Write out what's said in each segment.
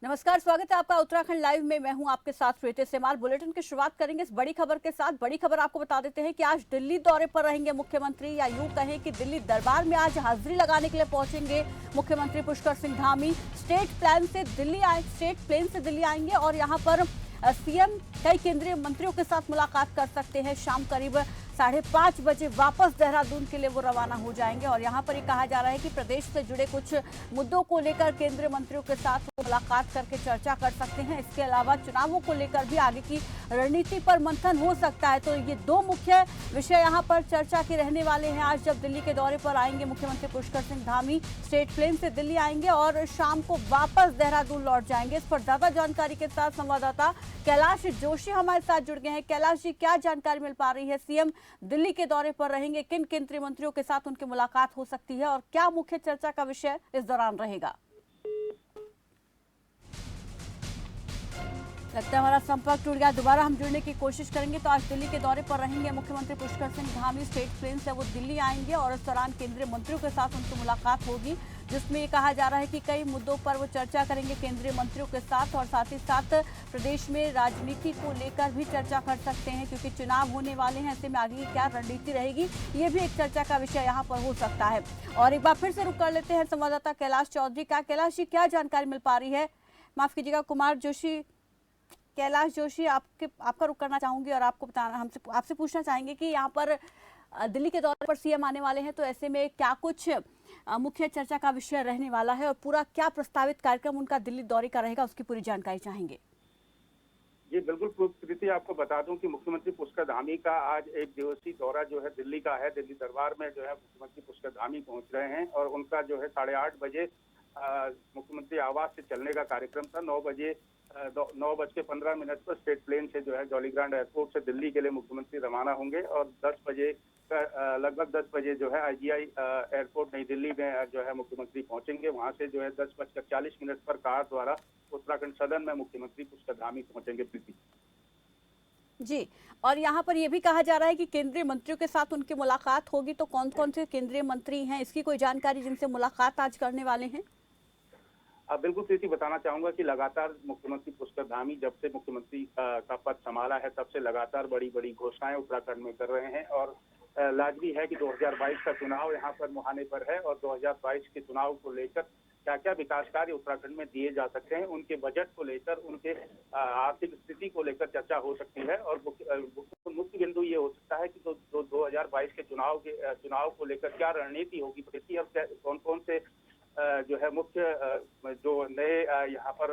नमस्कार, स्वागत है आपका उत्तराखंड लाइव में। मैं हूं आपके साथ श्वेता सेमार। बुलेटिन की शुरुआत करेंगे इस बड़ी खबर के साथ। बड़ी खबर आपको बता देते हैं कि आज दिल्ली दौरे पर रहेंगे मुख्यमंत्री, या यूं कहें कि दिल्ली दरबार में आज हाजिरी लगाने के लिए पहुंचेंगे मुख्यमंत्री पुष्कर सिंह धामी। स्टेट प्लेन से दिल्ली आएंगे और यहां पर सीएम कई केंद्रीय मंत्रियों के साथ मुलाकात कर सकते हैं। शाम करीब 5:30 बजे वापस देहरादून के लिए वो रवाना हो जाएंगे और यहां पर ये कहा जा रहा है कि प्रदेश से जुड़े कुछ मुद्दों को लेकर केंद्रीय मंत्रियों के साथ वो मुलाकात करके चर्चा कर सकते हैं। इसके अलावा चुनावों को लेकर भी आगे की रणनीति पर मंथन हो सकता है। तो ये दो मुख्य विषय यहाँ पर चर्चा के रहने वाले हैं। आज जब दिल्ली के दौरे पर आएंगे मुख्यमंत्री पुष्कर सिंह धामी, स्टेट प्लेन से दिल्ली आएंगे और शाम को वापस देहरादून लौट जाएंगे। इस पर ज्यादा जानकारी के साथ संवाददाता कैलाश जोशी हमारे साथ जुड़ गए हैं। कैलाश जी, क्या जानकारी मिल पा रही है? सीएम दिल्ली के दौरे पर रहेंगे, किन केंद्रीय मंत्रियों के साथ उनकी मुलाकात हो सकती है और क्या मुख्य चर्चा का विषय इस दौरान रहेगा? लगता है हमारा संपर्क टूट गया, दोबारा हम जुड़ने की कोशिश करेंगे। तो आज दिल्ली के दौरे पर रहेंगे मुख्यमंत्री पुष्कर सिंह धामी, स्टेट प्लेन से वो दिल्ली आएंगे और इस दौरान केंद्रीय मंत्रियों के साथ उनकी मुलाकात होगी, जिसमें ये कहा जा रहा है कि कई मुद्दों पर वो चर्चा करेंगे केंद्रीय मंत्रियों के साथ और साथ ही साथ प्रदेश में राजनीति को लेकर भी चर्चा कर सकते हैं, क्योंकि चुनाव होने वाले हैं। ऐसे में आगे की क्या रणनीति रहेगी, ये भी एक चर्चा का विषय यहाँ पर हो सकता है। और एक बार फिर से रुक कर लेते हैं संवाददाता कैलाश चौधरी का। कैलाश जी, क्या जानकारी मिल पा रही है? माफ कीजिएगा, कैलाश जोशी, आपका रुख करना चाहूंगी और आपको बताना आपसे पूछना चाहेंगे कि यहाँ पर दिल्ली के दौरे पर सीएम आने वाले हैं, तो ऐसे में क्या कुछ मुख्य चर्चा का विषय रहने वाला है और पूरा क्या प्रस्तावित कार्यक्रम उनका दिल्ली दौरे का रहेगा, उसकी पूरी जानकारी चाहेंगे। जी बिल्कुल प्रीति, आपको बता दूं कि मुख्यमंत्री पुष्कर धामी का आज एक दिवसीय दौरा जो है दिल्ली का है। दिल्ली दरबार में जो है मुख्यमंत्री पुष्कर धामी पहुंच रहे हैं और उनका जो है 8:30 बजे मुख्यमंत्री आवास से चलने का कार्यक्रम था। 9:15 पर स्टेट प्लेन से जो है जॉलीग्रांट एयरपोर्ट से दिल्ली के लिए मुख्यमंत्री रवाना होंगे और 10 बजे लगभग 10 बजे जो है आईजीआई एयरपोर्ट नई दिल्ली में जो है मुख्यमंत्री पहुंचेंगे। वहां से जो है 10:40 पर कार द्वारा उत्तराखंड सदन में मुख्यमंत्री पुष्कर धामी पहुंचेंगे। प्रीति जी, और यहाँ पर यह भी कहा जा रहा है कि केंद्रीय मंत्रियों के साथ उनकी मुलाकात होगी, तो कौन कौन से केंद्रीय मंत्री हैं, इसकी कोई जानकारी जिनसे मुलाकात आज करने वाले हैं? बिल्कुल प्रीति, बताना चाहूंगा कि लगातार मुख्यमंत्री पुष्कर धामी जब से मुख्यमंत्री का पद संभाला है तब से लगातार बड़ी बड़ी घोषणाएं उत्तराखंड में कर रहे हैं और लाजमी है कि 2022 का चुनाव यहाँ पर मुहाने पर है और 2022 के चुनाव को लेकर क्या क्या विकास कार्य उत्तराखंड में दिए जा सकते हैं, उनके बजट को लेकर, उनके आर्थिक स्थिति को लेकर चर्चा हो सकती है। और मुख्य बिंदु ये हो सकता है कि 2022 के चुनाव को लेकर क्या रणनीति होगी प्रीति और कौन कौन से जो है मुख्य जो नए यहाँ पर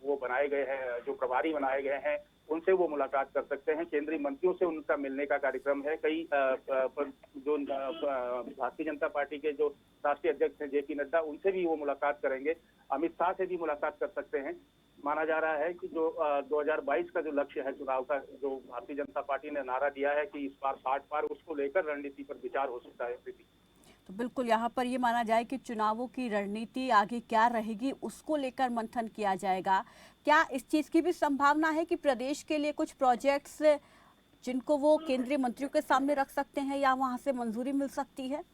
वो बनाए गए हैं, जो प्रभारी बनाए गए हैं, उनसे वो मुलाकात कर सकते हैं। केंद्रीय मंत्रियों से उनका मिलने का कार्यक्रम है। कई जो भारतीय जनता पार्टी के जो राष्ट्रीय अध्यक्ष हैं जेपी नड्डा, उनसे भी वो मुलाकात करेंगे। अमित शाह से भी मुलाकात कर सकते हैं। माना जा रहा है कि जो 2022 का जो लक्ष्य है चुनाव का, जो भारतीय जनता पार्टी ने नारा दिया है कि इस बार 60 पार, उसको लेकर रणनीति पर विचार हो सकता है। प्रीति, तो बिल्कुल यहाँ पर ये माना जाए कि चुनावों की रणनीति आगे क्या रहेगी, उसको लेकर मंथन किया जाएगा। क्या इस चीज की भी संभावना है कि प्रदेश के लिए कुछ प्रोजेक्ट्स जिनको वो केंद्रीय मंत्रियों के सामने रख सकते हैं या वहां से मंजूरी मिल सकती है?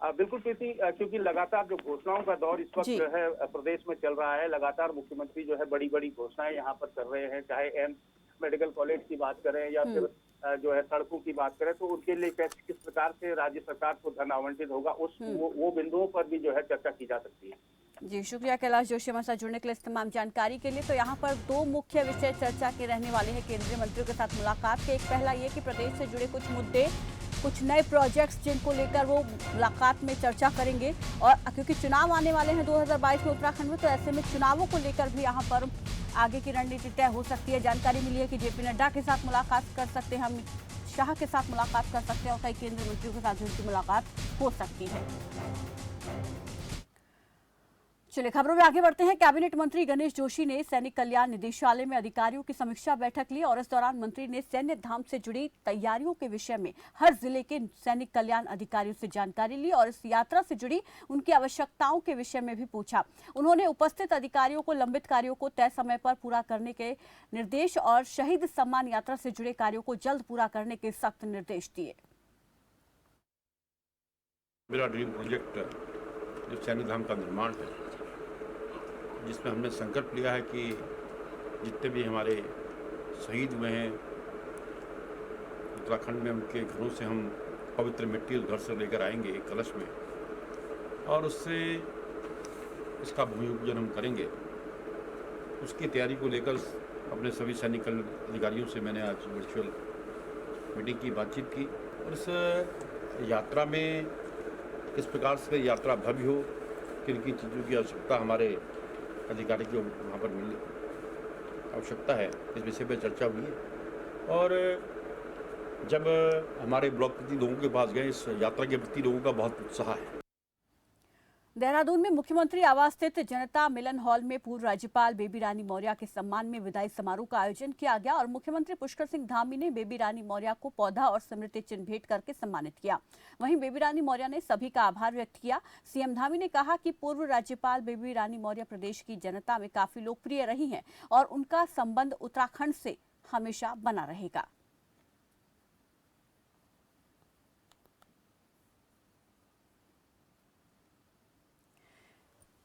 बिल्कुल प्रीति, क्योंकि लगातार जो घोषणाओं का दौर इस वक्त जो है प्रदेश में चल रहा है, लगातार मुख्यमंत्री जो है बड़ी बड़ी घोषणाएं यहाँ पर कर रहे हैं। चाहे एम्स मेडिकल कॉलेज की बात करें या फिर जो है सड़कों की बात करें, तो उनके लिए किस प्रकार से राज्य सरकार को धन आवंटित होगा, वो बिंदुओं पर भी जो है चर्चा की जा सकती है। जी, शुक्रिया कैलाश जोशी हमारे साथ जुड़ने के लिए, इस तमाम जानकारी के लिए। तो यहाँ पर दो मुख्य विषय चर्चा के रहने वाले हैं केंद्रीय मंत्रियों के साथ मुलाकात के। एक पहला ये कि प्रदेश से जुड़े कुछ मुद्दे, कुछ नए प्रोजेक्ट्स जिनको लेकर वो मुलाकात में चर्चा करेंगे, और क्योंकि चुनाव आने वाले हैं 2022 में उत्तराखंड में, तो ऐसे में चुनावों को लेकर भी यहाँ पर आगे की रणनीति तय हो सकती है। जानकारी मिली है कि जेपी नड्डा के साथ मुलाकात कर सकते हैं, अमित शाह के साथ मुलाकात कर सकते हैं और कई केंद्रीय मंत्रियों के साथ उनकी मुलाकात हो सकती है। चलिए खबरों में आगे बढ़ते हैं। कैबिनेट मंत्री गणेश जोशी ने सैनिक कल्याण निदेशालय में अधिकारियों की समीक्षा बैठक ली और इस दौरान मंत्री ने सैन्य धाम से जुड़ी तैयारियों के विषय में हर जिले के सैनिक कल्याण अधिकारियों से जानकारी ली और इस यात्रा से जुड़ी उनकी आवश्यकताओं के विषय में भी पूछा। उन्होंने उपस्थित अधिकारियों को लंबित कार्यों को तय समय पर पूरा करने के निर्देश और शहीद सम्मान यात्रा से जुड़े कार्यों को जल्द पूरा करने के सख्त निर्देश दिए। मेरा ड्रीम प्रोजेक्ट जो सैन्य धाम का निर्माण है, जिसमें हमने संकल्प लिया है कि जितने भी हमारे शहीद हुए हैं उत्तराखंड में, उनके घरों से हम पवित्र मिट्टी उस घर से लेकर आएंगे एक कलश में, और उससे इसका भूमि पूजन हम करेंगे। उसकी तैयारी को लेकर अपने सभी सैनिक अधिकारियों से मैंने आज वर्चुअल मीटिंग की, बातचीत की, और इस यात्रा में किस प्रकार से यात्रा भव्य हो, किन किन चीज़ों की आवश्यकता हमारे अधिकारी को वहाँ पर मिलने आवश्यकता है, इस विषय पर चर्चा हुई है। और जब हमारे ब्लॉक प्रति लोगों के पास गए, इस यात्रा के प्रति लोगों का बहुत उत्साह है। देहरादून में मुख्यमंत्री आवास स्थित जनता मिलन हॉल में पूर्व राज्यपाल बेबी रानी मौर्य के सम्मान में विदाई समारोह का आयोजन किया गया और मुख्यमंत्री पुष्कर सिंह धामी ने बेबी रानी मौर्य को पौधा और स्मृति चिन्ह भेंट करके सम्मानित किया। वहीं बेबी रानी मौर्य ने सभी का आभार व्यक्त किया। सीएम धामी ने कहा कि पूर्व राज्यपाल बेबी रानी मौर्य प्रदेश की जनता में काफी लोकप्रिय रही हैं और उनका संबंध उत्तराखंड से हमेशा बना रहेगा।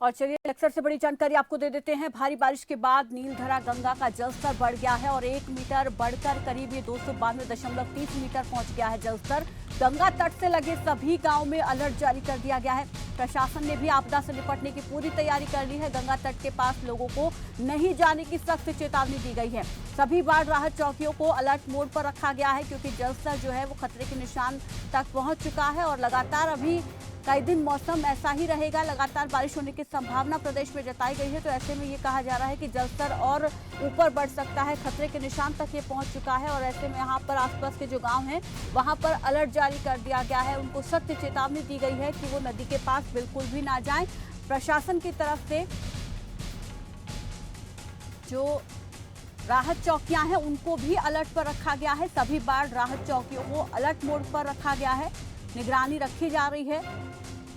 और चलिए लक्सर से बड़ी जानकारी आपको दे देते हैं। भारी बारिश के बाद नीलधरा गंगा का जलस्तर बढ़ गया है और 1 मीटर बढ़कर करीब ये 292.30 मीटर पहुंच गया है जलस्तर। गंगा तट से लगे सभी गांव में अलर्ट जारी कर दिया गया है। प्रशासन ने भी आपदा से निपटने की पूरी तैयारी कर ली है। गंगा तट के पास लोगों को नहीं जाने की सख्त चेतावनी दी गई है। सभी बाढ़ राहत चौकियों को अलर्ट मोड पर रखा गया है क्योंकि जलस्तर जो है वो खतरे के निशान तक पहुंच चुका है और लगातार अभी कई दिन मौसम ऐसा ही रहेगा। लगातार बारिश होने की संभावना प्रदेश में जताई गई है, तो ऐसे में ये कहा जा रहा है कि जलस्तर और ऊपर बढ़ सकता है, खतरे के निशान तक ये पहुंच चुका है। और ऐसे में यहाँ पर आसपास के जो गांव हैं वहां पर अलर्ट जारी कर दिया गया है। उनको सख्त चेतावनी दी गई है कि वो नदी के पास बिल्कुल भी ना जाएं। प्रशासन की तरफ से जो राहत चौकियां हैं उनको भी अलर्ट पर रखा गया है। सभी बाढ़ राहत चौकियों को अलर्ट मोड पर रखा गया है। निगरानी रखी जा रही है।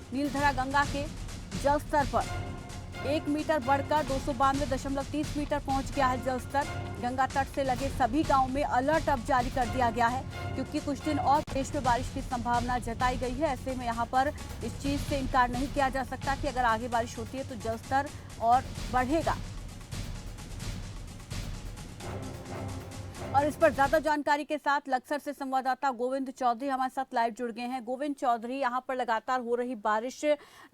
नीलधरा गंगा के जलस्तर पर 1 मीटर बढ़कर 292.30 मीटर पहुंच गया है जलस्तर। गंगा तट से लगे सभी गांवों में अलर्ट अब जारी कर दिया गया है क्योंकि कुछ दिन और देश में बारिश की संभावना जताई गई है। ऐसे में यहां पर इस चीज से इनकार नहीं किया जा सकता कि अगर आगे बारिश होती है तो जलस्तर और बढ़ेगा। और इस पर ज्यादा जानकारी के साथ लक्सर से संवाददाता गोविंद चौधरी हमारे साथ लाइव जुड़ गए हैं। गोविंद चौधरी, यहाँ पर लगातार हो रही बारिश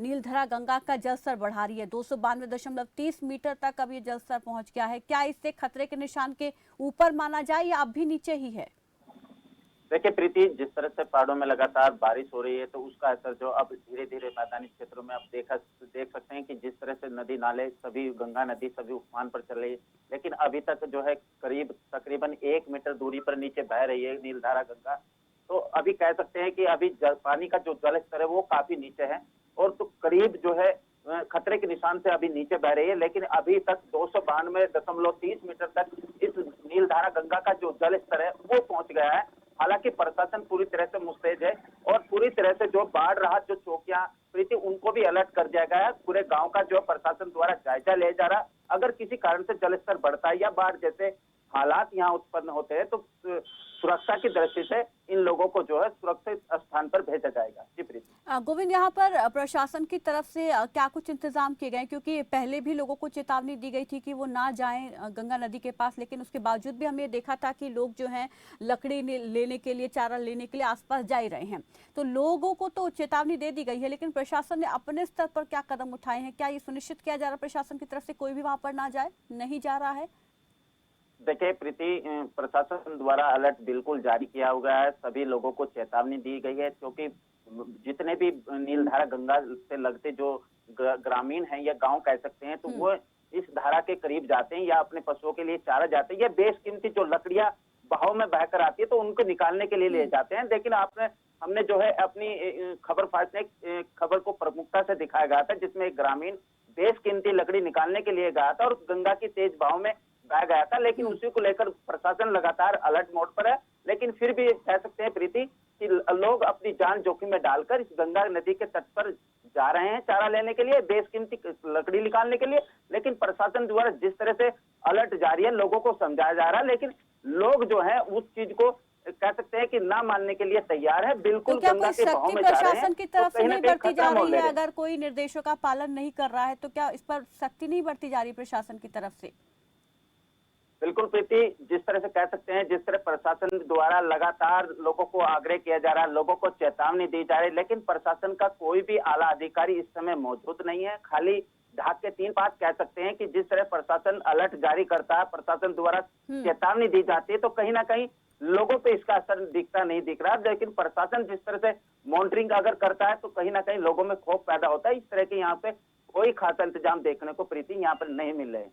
नीलधरा गंगा का जलस्तर बढ़ा रही है। 292.30 मीटर तक अब ये जलस्तर पहुंच गया है। क्या इससे खतरे के निशान के ऊपर माना जाए या अब भी नीचे ही है? देखिए प्रीति, जिस तरह से पहाड़ों में लगातार बारिश हो रही है तो उसका असर जो अब धीरे धीरे मैदानी क्षेत्रों में आप देख सकते हैं कि जिस तरह से नदी नाले सभी, गंगा नदी सभी उफान पर चल रही है, लेकिन अभी तक जो है तकरीबन 1 मीटर दूरी पर नीचे बह रही है नीलधारा गंगा। तो अभी कह सकते हैं कि अभी पानी का जो जल स्तर है वो काफी नीचे है और तो करीब जो है खतरे के निशान से अभी नीचे बह रही है, लेकिन अभी तक 292.30 मीटर तक इस नीलधारा गंगा का जो जल स्तर है वो पहुंच गया है। हालांकि प्रशासन पूरी तरह से मुस्तैद है और पूरी तरह से जो बाढ़ राहत जो चौकियां प्रीति उनको भी अलर्ट कर दिया गया है। पूरे गांव का जो प्रशासन द्वारा जायजा लिया जा रहा। अगर किसी कारण से जलस्तर बढ़ता है या बाढ़ जैसे हालात यहाँ उत्पन्न होते हैं तो सुरक्षा की दृष्टि से इन लोगों को जो है सुरक्षित स्थान पर भेजा जाएगा। जी प्रीति। गोविंद, यहाँ पर प्रशासन की तरफ से क्या कुछ इंतजाम किए गए? क्योंकि पहले भी लोगों को चेतावनी दी गई थी कि वो ना जाएं गंगा नदी के पास, लेकिन उसके बावजूद भी हमने देखा था कि लोग जो हैं लकड़ी लेने के लिए, चारा लेने के लिए आसपास जा ही रहे हैं। तो लोगों को तो चेतावनी दे दी गई है, लेकिन प्रशासन ने अपने स्तर पर क्या कदम उठाए हैं? क्या ये सुनिश्चित किया जा रहा है प्रशासन की तरफ से कोई भी वहां पर ना जाए, नहीं जा रहा है? देखिए प्रीति, प्रशासन द्वारा अलर्ट बिल्कुल जारी किया हुआ है। सभी लोगों को चेतावनी दी गई है क्योंकि जितने भी नीलधारा गंगा से लगते जो ग्रामीण हैं या गांव कह सकते हैं तो वो इस धारा के करीब जाते हैं या अपने पशुओं के लिए चारा जाते हैं या बेशकीमती जो लकड़ियां बहाव में बहकर आती है तो उनको निकालने के लिए ले जाते हैं। लेकिन हमने जो है अपनी खबर फास्ट में खबर को प्रमुखता से दिखाया गया था जिसमें एक ग्रामीण बेशकीमती लकड़ी निकालने के लिए गया था और गंगा की तेज बहाव में बह गया था। लेकिन उसी को लेकर प्रशासन लगातार अलर्ट मोड पर है। लेकिन फिर भी कह सकते हैं प्रीति कि लोग अपनी जान जोखिम में डालकर इस गंगा नदी के तट पर जा रहे हैं चारा लेने के लिए, बेशकीमती लकड़ी निकालने के लिए। लेकिन प्रशासन द्वारा जिस तरह से अलर्ट जारी है लोगों को समझाया जा रहा है, लेकिन लोग जो है उस चीज को कह सकते हैं कि ना मानने के लिए तैयार है। तो बिल्कुल क्या गंगा कोई के बहाव सख्ती में जा रहे हैं, प्रशासन की तो तरफ से कहीं ना नहीं कहीं बरती खतरा जा मोल रही ले है? रहे हैं। अगर कोई निर्देशों का पालन नहीं कर रहा है तो क्या इस पर सख्ती नहीं बरती जा रही प्रशासन की तरफ से? बिल्कुल प्रीति, जिस तरह से कह सकते हैं, जिस तरह प्रशासन द्वारा लगातार लोगों को आग्रह किया जा रहा है, लोगों को चेतावनी दी जा रही है, लेकिन प्रशासन का कोई भी आला अधिकारी इस समय मौजूद नहीं है। खाली ढाक के 3 बात कह सकते हैं कि जिस तरह प्रशासन अलर्ट जारी करता है, प्रशासन द्वारा चेतावनी दी जाती है, तो कहीं ना कहीं लोगों पे इसका असर दिखता नहीं दिख रहा। लेकिन प्रशासन जिस तरह से मॉनिटरिंग अगर करता है तो कहीं ना कहीं लोगों में खौफ पैदा होता है। इस तरह के यहाँ पे कोई खास इंतजाम देखने को प्रीति यहाँ पर नहीं मिल रहे हैं।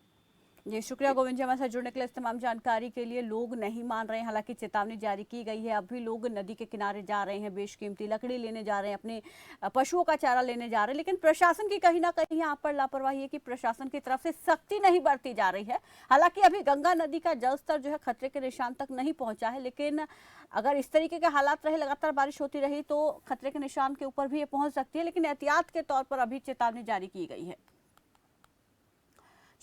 जी शुक्रिया गोविंद जी हमारे साथ जुड़ने के लिए। इस तमाम जानकारी के लिए। लोग नहीं मान रहे हैं, हालांकि चेतावनी जारी की गई है, अब भी लोग नदी के किनारे जा रहे हैं, बेशकीमती लकड़ी लेने जा रहे हैं, अपने पशुओं का चारा लेने जा रहे हैं, लेकिन प्रशासन की कहीं ना कहीं यहाँ पर लापरवाही है कि प्रशासन की तरफ से सख्ती नहीं बरती जा रही है। हालांकि अभी गंगा नदी का जलस्तर जो है खतरे के निशान तक नहीं पहुंचा है, लेकिन अगर इस तरीके के हालात रहे, लगातार बारिश होती रही तो खतरे के निशान के ऊपर भी ये पहुंच सकती है, लेकिन एहतियात के तौर पर अभी चेतावनी जारी की गई है।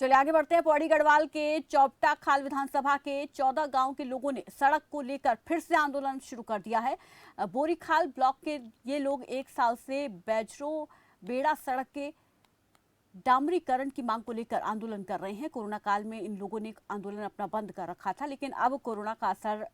चलिए आगे बढ़ते हैं। पौड़ी गढ़वाल के चौपटा खाल विधानसभा के 14 गांव के लोगों ने सड़क को लेकर फिर से आंदोलन शुरू कर दिया है। बोरी खाल ब्लॉक के ये लोग 1 साल से बैजरो बेड़ा सड़क के डामरीकरण की मांग को लेकर आंदोलन कर रहे हैं। कोरोना काल में इन लोगों ने आंदोलन अपना बंद कर रखा था, लेकिन अब कोरोना का असर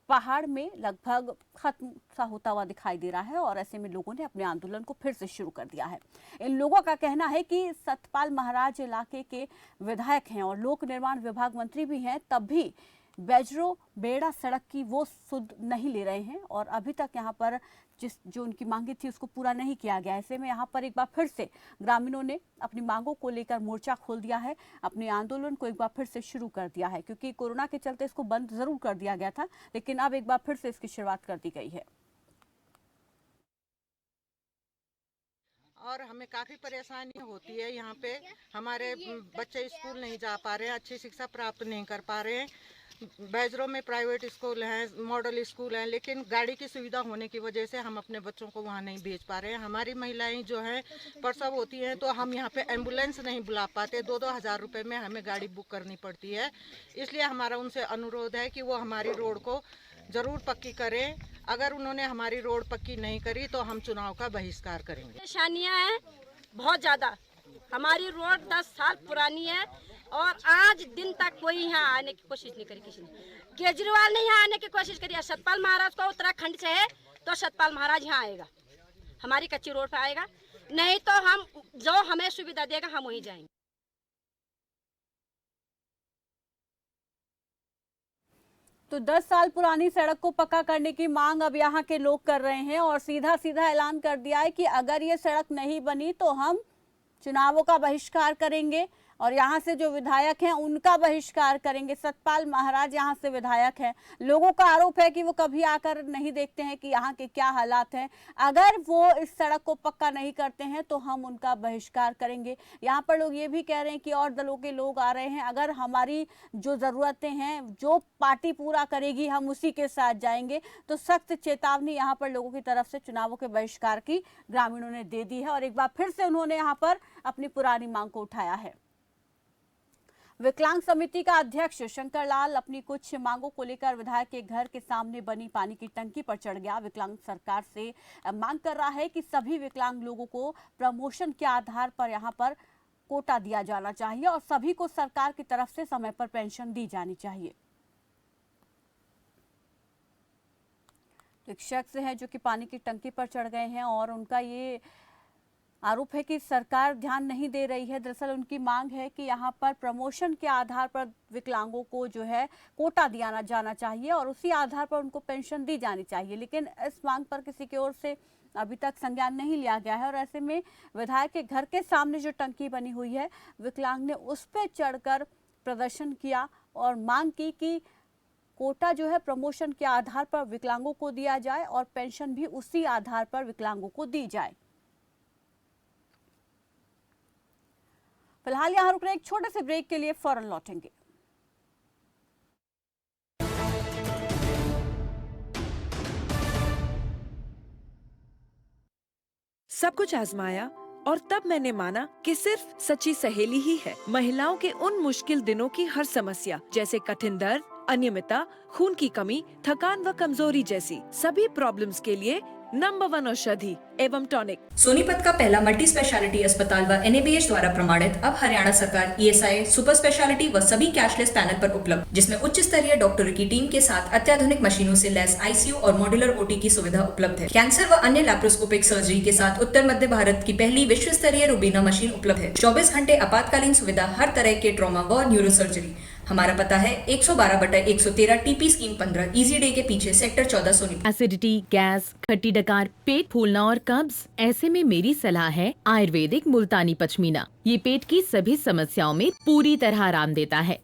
पहाड़ में लगभग खत्म सा होता हुआ दिखाई दे रहा है और ऐसे में लोगों ने अपने आंदोलन को फिर से शुरू कर दिया है। इन लोगों का कहना है कि सतपाल महाराज इलाके के विधायक हैं और लोक निर्माण विभाग मंत्री भी हैं, तब भी बैजरो बेड़ा सड़क की वो सुध नहीं ले रहे हैं और अभी तक यहाँ पर जो उनकी मांगी थी उसको पूरा नहीं किया गया। ऐसे में यहाँ पर एक बार फिर से ग्रामीणों ने अपनी मांगों को लेकर मोर्चा खोल दिया है, अपने आंदोलन को एक बार फिर से शुरू कर दिया है, क्योंकि कोरोना के चलते इसको बंद जरूर कर दिया गया था, लेकिन अब एक बार फिर से इसकी शुरुआत कर दी गई है। और हमें काफ़ी परेशानी होती है। यहाँ पे हमारे बच्चे स्कूल नहीं जा पा रहे हैं, अच्छी शिक्षा प्राप्त नहीं कर पा रहे हैं। बैजरों में प्राइवेट स्कूल हैं, मॉडल स्कूल हैं, लेकिन गाड़ी की सुविधा होने की वजह से हम अपने बच्चों को वहाँ नहीं भेज पा रहे हैं। हमारी महिलाएं जो हैं प्रसव होती हैं तो हम यहाँ पे एम्बुलेंस नहीं बुला पाते, 2-2 हज़ार रुपये में हमें गाड़ी बुक करनी पड़ती है। इसलिए हमारा उनसे अनुरोध है कि वो हमारी रोड को ज़रूर पक्की करें। अगर उन्होंने हमारी रोड पक्की नहीं करी तो हम चुनाव का बहिष्कार करेंगे। परेशानियाँ हैं बहुत ज़्यादा। हमारी रोड 10 साल पुरानी है और आज दिन तक कोई यहाँ आने की कोशिश नहीं करी किसी ने। केजरीवाल ने यहाँ आने की कोशिश करी है। सतपाल महाराज को उत्तराखंड से है तो सतपाल महाराज यहाँ आएगा, हमारी कच्ची रोड पर आएगा, नहीं तो हम जो हमें सुविधा देगा हम वहीं जाएंगे। तो 10 साल पुरानी सड़क को पक्का करने की मांग अब यहाँ के लोग कर रहे हैं और सीधा सीधा ऐलान कर दिया है कि अगर ये सड़क नहीं बनी तो हम चुनावों का बहिष्कार करेंगे और यहाँ से जो विधायक हैं उनका बहिष्कार करेंगे। सतपाल महाराज यहाँ से विधायक हैं। लोगों का आरोप है कि वो कभी आकर नहीं देखते हैं कि यहाँ के क्या हालात हैं। अगर वो इस सड़क को पक्का नहीं करते हैं तो हम उनका बहिष्कार करेंगे। यहाँ पर लोग ये भी कह रहे हैं कि और दलों के लोग आ रहे हैं, अगर हमारी जो ज़रूरतें हैं, जो पार्टी पूरा करेगी, हम उसी के साथ जाएंगे। तो सख्त चेतावनी यहाँ पर लोगों की तरफ से चुनावों के बहिष्कार की ग्रामीणों ने दे दी है और एक बार फिर से उन्होंने यहाँ पर अपनी पुरानी मांग को उठाया है। विकलांग समिति का अध्यक्ष शंकर लाल अपनी कुछ मांगों को लेकर विधायक के घर के सामने बनी पानी की टंकी पर चढ़ गया। विकलांग सरकार से मांग कर रहा है कि सभी विकलांग लोगों को प्रमोशन के आधार पर यहां पर कोटा दिया जाना चाहिए और सभी को सरकार की तरफ से समय पर पेंशन दी जानी चाहिए। एक शख्स है जो कि पानी की टंकी पर चढ़ गए हैं और उनका ये आरोप है कि सरकार ध्यान नहीं दे रही है। दरअसल उनकी मांग है कि यहाँ पर प्रमोशन के आधार पर विकलांगों को जो है कोटा दिया जाना चाहिए और उसी आधार पर उनको पेंशन दी जानी चाहिए, लेकिन इस मांग पर किसी की ओर से अभी तक संज्ञान नहीं लिया गया है। और ऐसे में विधायक के घर के सामने जो टंकी बनी हुई है, विकलांग ने उस पर चढ़कर प्रदर्शन किया और मांग की कि कोटा जो है प्रमोशन के आधार पर विकलांगों को दिया जाए और पेंशन भी उसी आधार पर विकलांगों को दी जाए। फिलहाल यहां रुक रहे एक छोटे से ब्रेक के लिए, फौरन लौटेंगे। सब कुछ आजमाया और तब मैंने माना कि सिर्फ सच्ची सहेली ही है महिलाओं के उन मुश्किल दिनों की हर समस्या, जैसे कठिन दर्द, अनियमितता, खून की कमी, थकान व कमजोरी जैसी सभी प्रॉब्लम्स के लिए नंबर 1 औषधि एवं टॉनिक। सोनीपत का पहला मल्टी स्पेशलिटी अस्पताल व NABH द्वारा प्रमाणित अब हरियाणा सरकार ESI सुपर स्पेशलिटी व सभी कैशलेस पैनल पर उपलब्ध, जिसमें उच्च स्तरीय डॉक्टरों की टीम के साथ अत्याधुनिक मशीनों से लैस ICU और मॉड्यूलर OT की सुविधा उपलब्ध है। कैंसर व अन्य लैप्रोस्कोपिक सर्जरी के साथ उत्तर मध्य भारत की पहली विश्व स्तरीय रूबीना मशीन उपलब्ध है। 24 घंटे आपातकालीन सुविधा, हर तरह के ट्रॉमा व न्यूरो सर्जरी। हमारा पता है 112/113 TP स्कीम 15 इजी डे के पीछे सेक्टर 14 सोनीपत। एसिडिटी, गैस, खट्टी डकार, पेट फूलना और कब्ज, ऐसे में मेरी सलाह है आयुर्वेदिक मुल्तानी पश्मीना। ये पेट की सभी समस्याओं में पूरी तरह आराम देता है।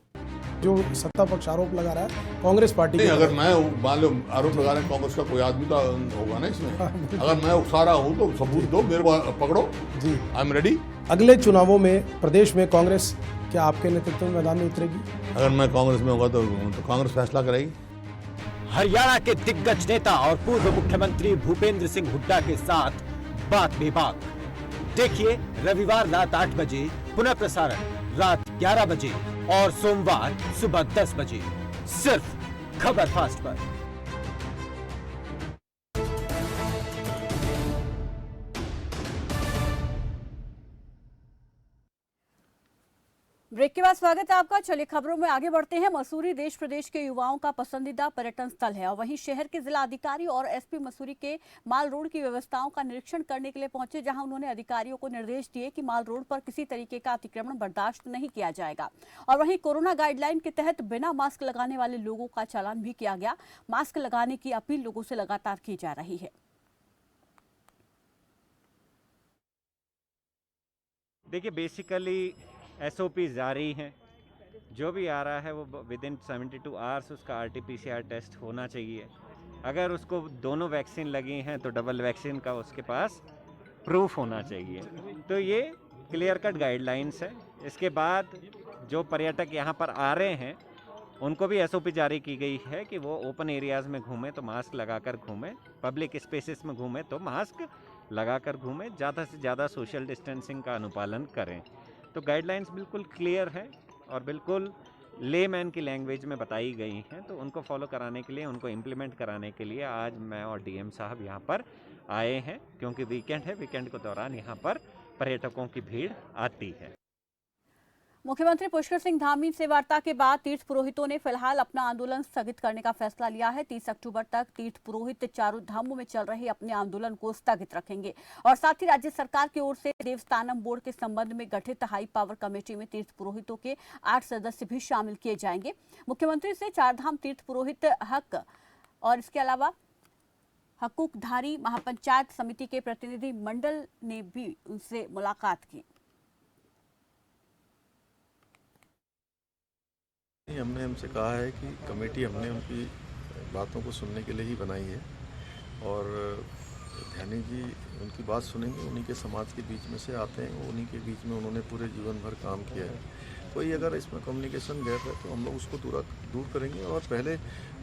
जो सत्ता पक्ष आरोप लगा रहा है कांग्रेस पार्टी के, अगर मैं मान लो आरोप लगा रहे हैं कांग्रेस का, कोई आदमी तो होगा ना इसमें। अगर मैं उकसा रहा हूँ तो सबूत दो, मेरे को पकड़ो जी, आई एम रेडी। अगले चुनावों में प्रदेश में कांग्रेस क्या आपके नेतृत्व में मैदान में उतरेगी? अगर मैं कांग्रेस में होगा तो कांग्रेस फैसला करेगी। हरियाणा के दिग्गज नेता और पूर्व मुख्यमंत्री भूपेंद्र सिंह हुड्डा के साथ बात बेबाक। देखिए रविवार रात 8 बजे, पुनः प्रसारण रात 11 बजे और सोमवार सुबह 10 बजे, सिर्फ खबर फास्ट पर। ब्रेक के बाद स्वागत है आपका। चलिए खबरों में आगे बढ़ते हैं। मसूरी देश प्रदेश के युवाओं का पसंदीदा पर्यटन स्थल है और वहीं शहर के जिला अधिकारी और SP मसूरी के माल रोड की व्यवस्थाओं का निरीक्षण करने के लिए पहुंचे, जहां उन्होंने अधिकारियों को निर्देश दिए कि माल रोड पर किसी तरीके का अतिक्रमण बर्दाश्त नहीं किया जाएगा। और वहीं कोरोना गाइडलाइन के तहत बिना मास्क लगाने वाले लोगों का चालान भी किया गया। मास्क लगाने की अपील लोगों से लगातार की जा रही है। देखिए बेसिकली SOP जारी हैं, जो भी आ रहा है वो विदिन 72 आवर्स उसका RT-PCR टेस्ट होना चाहिए। अगर उसको दोनों वैक्सीन लगी हैं तो डबल वैक्सीन का उसके पास प्रूफ होना चाहिए। तो ये क्लियर कट गाइडलाइंस है। इसके बाद जो पर्यटक यहाँ पर आ रहे हैं उनको भी SOP जारी की गई है कि वो ओपन एरियाज़ में घूमें तो मास्क लगाकर घूमें, पब्लिक स्पेसेस में घूमें तो मास्क लगाकर घूमें, ज़्यादा से ज़्यादा सोशल डिस्टेंसिंग का अनुपालन करें। तो गाइडलाइंस बिल्कुल क्लियर है और बिल्कुल लेमैन की लैंग्वेज में बताई गई हैं। तो उनको फॉलो कराने के लिए, उनको इम्प्लीमेंट कराने के लिए आज मैं और DM साहब यहाँ पर आए हैं, क्योंकि वीकेंड है। वीकेंड के दौरान यहाँ पर पर्यटकों की भीड़ आती है। मुख्यमंत्री पुष्कर सिंह धामी से वार्ता के बाद तीर्थ पुरोहितों ने फिलहाल अपना आंदोलन स्थगित करने का फैसला लिया है। 30 अक्टूबर तक तीर्थ पुरोहित चारों धामों में चल रहे अपने आंदोलन को स्थगित रखेंगे और साथ ही राज्य सरकार की ओर से देवस्थानम बोर्ड के संबंध में गठित हाई पावर कमेटी में तीर्थ पुरोहितों के 8 सदस्य भी शामिल किए जाएंगे। मुख्यमंत्री से चारधाम तीर्थ पुरोहित हक और इसके अलावा हकूकधारी महापंचायत समिति के प्रतिनिधि मंडल ने भी उनसे मुलाकात की। हमने हमसे कहा है कि कमेटी हमने उनकी बातों को सुनने के लिए ही बनाई है और ध्यानी जी उनकी बात सुनेंगे। उन्हीं के समाज के बीच में से आते हैं, उन्हीं के बीच में उन्होंने पूरे जीवन भर काम किया है। कोई अगर इसमें कम्युनिकेशन गैप है तो हम लोग उसको दूर करेंगे और पहले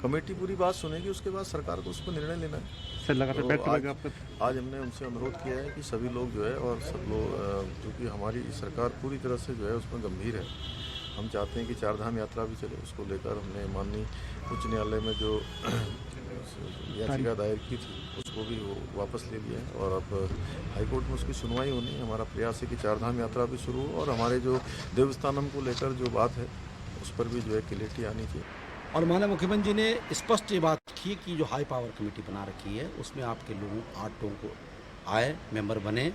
कमेटी पूरी बात सुनेगी, उसके बाद सरकार को उस पर निर्णय लेना है। सर लगातार आज हमने उनसे अनुरोध किया है कि सभी लोग जो है और सब लोग, चूँकि हमारी सरकार पूरी तरह से जो है उसमें गंभीर है, हम चाहते हैं कि चारधाम यात्रा भी चले। उसको लेकर हमने माननीय उच्च न्यायालय में जो याचिका दायर की थी उसको भी वापस ले लिया है और अब हाईकोर्ट में उसकी सुनवाई होनी है। हमारा प्रयास है कि चारधाम यात्रा भी शुरू हो और हमारे जो देवस्थानम को लेकर जो बात है उस पर भी जो है क्लियरिटी आनी चाहिए। और माननीय मुख्यमंत्री जी ने स्पष्ट ये बात की कि जो हाई पावर कमेटी बना रखी है उसमें आपके लोगों 8 लोगों को आए, मेंबर बने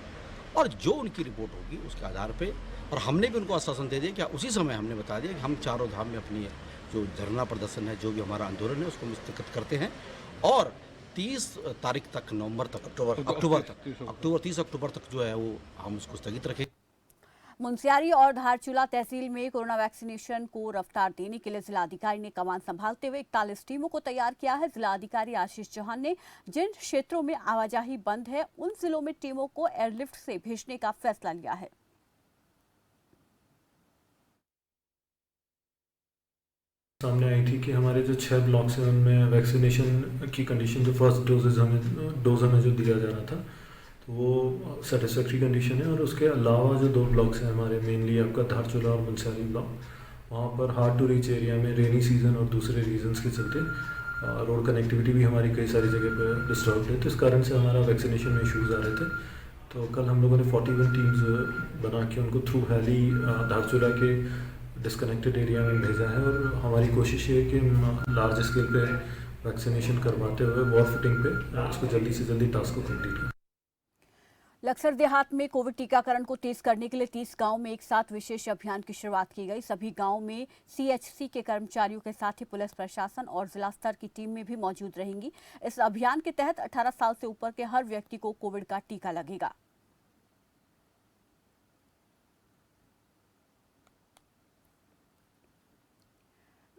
और जो उनकी रिपोर्ट होगी उसके आधार पे, और हमने भी उनको आश्वासन दे दिया कि उसी समय हमने बता दिया कि हम चारों धाम में अपनी जो धरना प्रदर्शन है, जो भी हमारा आंदोलन है उसको मुस्तकिल करते हैं और 30 तारीख तक, नवंबर तक, अक्टूबर 30 अक्टूबर तक जो है वो हम उसको स्थगित रखें। मुंशियारी और धारचूला तहसील में कोरोना वैक्सीनेशन को रफ्तार देने के लिए जिलाधिकारी ने कमान संभालते हुए 41 टीमों को तैयार किया है। जिलाधिकारी आशीष चौहान ने जिन क्षेत्रों में आवाजाही बंद है उन जिलों में टीमों को एयरलिफ्ट से भेजने का फैसला लिया है। सामने आई थी कि हमारे जो 6 ब्लॉक्स हैं उनमें वैक्सीनेशन की कंडीशन, जो फर्स्ट डोज हमें जो दिया जा रहा था तो वो सेटिस्फैक्ट्री कंडीशन है। और उसके अलावा जो 2 ब्लॉक्स हैं हमारे, मेनली आपका धारचूला और मुंशियारी ब्लॉक, वहाँ पर हार्ड टू रीच एरिया में रेनी सीज़न और दूसरे रीजंस के चलते रोड कनेक्टिविटी भी हमारी कई सारी जगह पर डिस्टर्ब है, तो इस कारण से हमारा वैक्सीनेशन में इश्यूज़ आ रहे थे। तो कल हम लोगों ने 41 टीम्स बना के उनको थ्रू हैली धारचूला के डिस्कनेक्टेड एरिया में भेजा है, और हमारी कोशिश ये है कि लार्ज स्केल पे वैक्सीनेशन करवाते हुए वॉर फुटिंग पे इसको जल्दी से जल्दी टास्क को कंप्लीट करें। लक्सर देहात में कोविड टीकाकरण को तेज करने के लिए 30 गांव में एक साथ विशेष अभियान की शुरुआत की गई। सभी गांव में सीएचसी के कर्मचारियों के साथ ही पुलिस प्रशासन और जिला स्तर की टीम में भी मौजूद रहेंगी। इस अभियान के तहत 18 साल से ऊपर के हर व्यक्ति को कोविड का टीका लगेगा।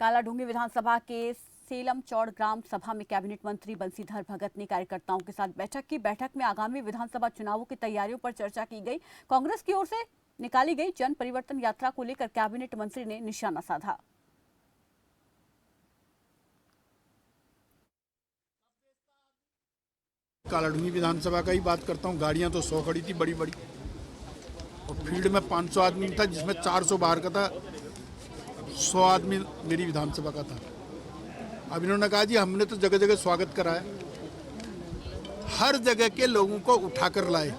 कालाढूंगी विधानसभा के सेलम चौड़ ग्राम सभा में कैबिनेट मंत्री बंसीधर भगत ने कार्यकर्ताओं के साथ बैठक की। बैठक में आगामी विधानसभा चुनावों की तैयारियों पर चर्चा की गई। कांग्रेस की ओर से निकाली गई जन परिवर्तन यात्रा को लेकर कैबिनेट मंत्री ने निशाना साधा। कालाढूंगी विधानसभा का ही बात करता हूँ। गाड़ियां तो 100 खड़ी थी बड़ी बड़ी, और फील्ड में 500 आदमी था, जिसमें 400 बाहर का था, 100 आदमी मेरी विधानसभा का था। अब इन्होंने कहा जी हमने तो जगह जगह स्वागत कराया, हर जगह के लोगों को उठाकर लाए,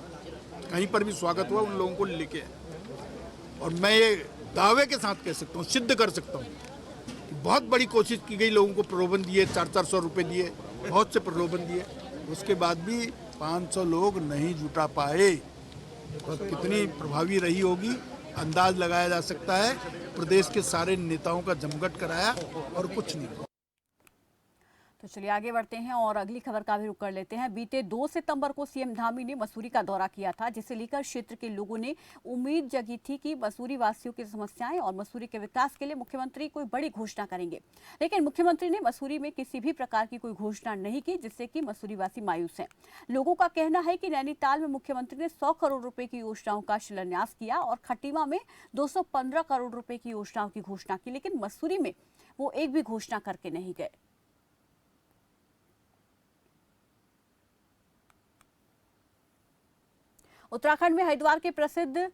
कहीं पर भी स्वागत हुआ उन लोगों को लेके आए। और मैं ये दावे के साथ कह सकता हूँ, सिद्ध कर सकता हूँ कि बहुत बड़ी कोशिश की गई, लोगों को प्रलोभन दिए, 400 रुपये दिए, बहुत से प्रलोभन दिए, उसके बाद भी 500 लोग नहीं जुटा पाए। और कितनी प्रभावी रही होगी अंदाज लगाया जा सकता है। प्रदेश के सारे नेताओं का जमघट कराया और कुछ नहीं। तो चलिए आगे बढ़ते हैं और अगली खबर का भी रुख कर लेते हैं। बीते 2 सितंबर को सीएम धामी ने मसूरी का दौरा किया था, जिसे लेकर क्षेत्र के लोगों ने उम्मीद जगी थी कि मसूरी वासियों की समस्याएं और मसूरी के विकास के लिए मुख्यमंत्री कोई बड़ी घोषणा करेंगे। लेकिन मुख्यमंत्री ने मसूरी में किसी भी प्रकार की कोई घोषणा नहीं की, जिससे कि मसूरी वासी मायूस हैं। लोगों का कहना है कि नैनीताल में मुख्यमंत्री ने 100 करोड़ रुपए की योजनाओं का शिलान्यास किया और खटीमा में 215 करोड़ रुपए की योजनाओं की घोषणा की, लेकिन मसूरी में वो एक भी घोषणा करके नहीं गए। उत्तराखंड में हरिद्वार के प्रसिद्ध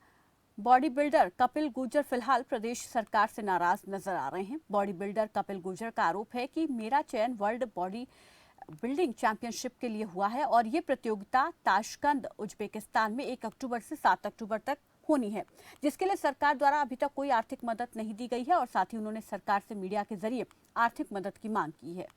बॉडी बिल्डर कपिल गुर्जर फिलहाल प्रदेश सरकार से नाराज नजर आ रहे हैं। बॉडी बिल्डर कपिल गुर्जर का आरोप है कि मेरा चयन वर्ल्ड बॉडी बिल्डिंग चैंपियनशिप के लिए हुआ है और ये प्रतियोगिता ताशकंद उज्बेकिस्तान में 1 अक्टूबर से 7 अक्टूबर तक होनी है, जिसके लिए सरकार द्वारा अभी तक कोई आर्थिक मदद नहीं दी गई है। और साथ ही उन्होंने सरकार से मीडिया के जरिए आर्थिक मदद की मांग की है।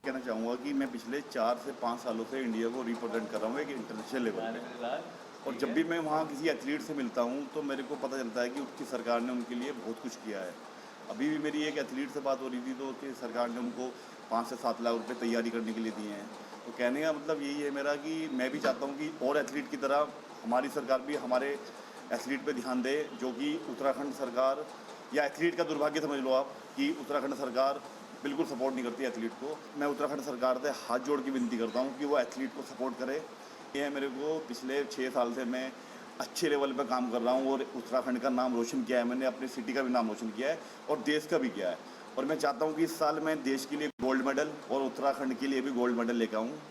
कहना चाहूँगा कि मैं पिछले 4 से 5 सालों से इंडिया को रिप्रेजेंट कर रहा हूँ एक इंटरनेशनल लेवल पे, और जब भी मैं वहाँ किसी एथलीट से मिलता हूँ तो मेरे को पता चलता है कि उसकी सरकार ने उनके लिए बहुत कुछ किया है। अभी भी मेरी एक एथलीट से बात हो रही थी, तो उसकी सरकार ने उनको 5 से 7 लाख रुपये तैयारी करने के लिए दिए हैं। तो कहने का मतलब यही है मेरा कि मैं भी चाहता हूँ कि और एथलीट की तरह हमारी सरकार भी हमारे एथलीट पे ध्यान दे, जो कि उत्तराखंड सरकार या एथलीट का दुर्भाग्य समझ लो आप कि उत्तराखंड सरकार बिल्कुल सपोर्ट नहीं करती एथलीट को। मैं उत्तराखंड सरकार से हाथ जोड़ के विनती करता हूँ कि वो एथलीट को सपोर्ट करे। ये मेरे को पिछले 6 साल से मैं अच्छे लेवल पे काम कर रहा हूँ और उत्तराखंड का नाम रोशन किया है, मैंने अपनी सिटी का भी नाम रोशन किया है और देश का भी किया है। और मैं चाहता हूँ कि इस साल मैं देश के लिए गोल्ड मेडल और उत्तराखंड के लिए भी गोल्ड मेडल लेकर आऊँ।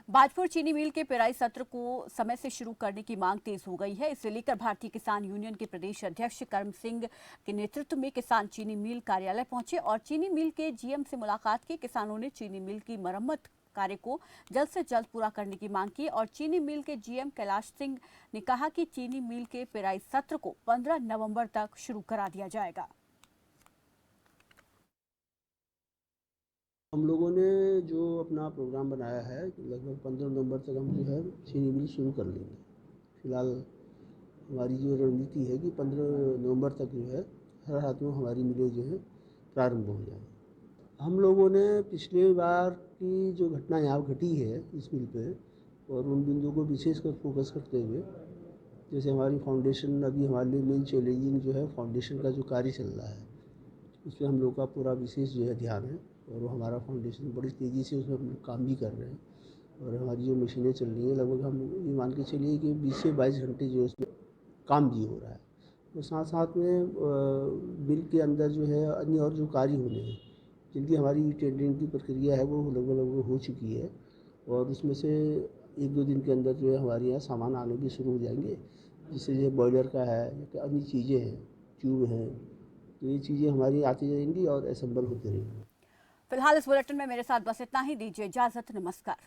बाजपुर चीनी मिल के पेराई सत्र को समय से शुरू करने की मांग तेज हो गई है। इसे लेकर भारतीय किसान यूनियन के प्रदेश अध्यक्ष कर्म सिंह के नेतृत्व में किसान चीनी मिल कार्यालय पहुंचे और चीनी मिल के जीएम से मुलाकात की। किसानों ने चीनी मिल की मरम्मत कार्य को जल्द से जल्द पूरा करने की मांग की और चीनी मिल के जीएम कैलाश सिंह ने कहा कि चीनी मिल के पेराई सत्र को 15 नवंबर तक शुरू करा दिया जाएगा। हम लोगों ने जो अपना प्रोग्राम बनाया है लगभग 15 नवंबर तक हम जो है चीनी मिल शुरू कर लेंगे। फिलहाल हमारी जो रणनीति है कि 15 नवंबर तक जो है हर हाथ में हमारी मिलें जो है प्रारंभ हो जाए। हम लोगों ने पिछले बार की जो घटना यहाँ घटी है इस मिल पे और उन बिंदुओं को विशेषकर फोकस करते हुए, जैसे हमारी फाउंडेशन अभी हमारे लिए मेन चैलेंजिंग जो है फाउंडेशन का जो कार्य चल रहा है उस पर हम लोग का पूरा विशेष जो है ध्यान है और वो हमारा फाउंडेशन बड़ी तेज़ी से उसमें हम लोग काम भी कर रहे हैं और हमारी जो मशीनें चल रही हैं लगभग हम ये मान के चलिए कि 20 से 22 घंटे जो उसमें काम भी हो रहा है। और साथ साथ में बिल के अंदर जो है अन्य और जो कार्य होने हैं जिनकी हमारी टेंडरिंग की प्रक्रिया है वो लगभग हो चुकी है और उसमें से 1-2 दिन के अंदर जो है हमारे यहाँ सामान आने भी शुरू हो जाएंगे, जिससे जो बॉयलर का है या अन्य चीज़ें हैं, ट्यूब हैं, तो ये चीज़ें हमारी आती जाएंगी और असेंबल होती रहेंगी। फिलहाल इस बुलेटिन में मेरे साथ बस इतना ही। दीजिए इजाजत, नमस्कार।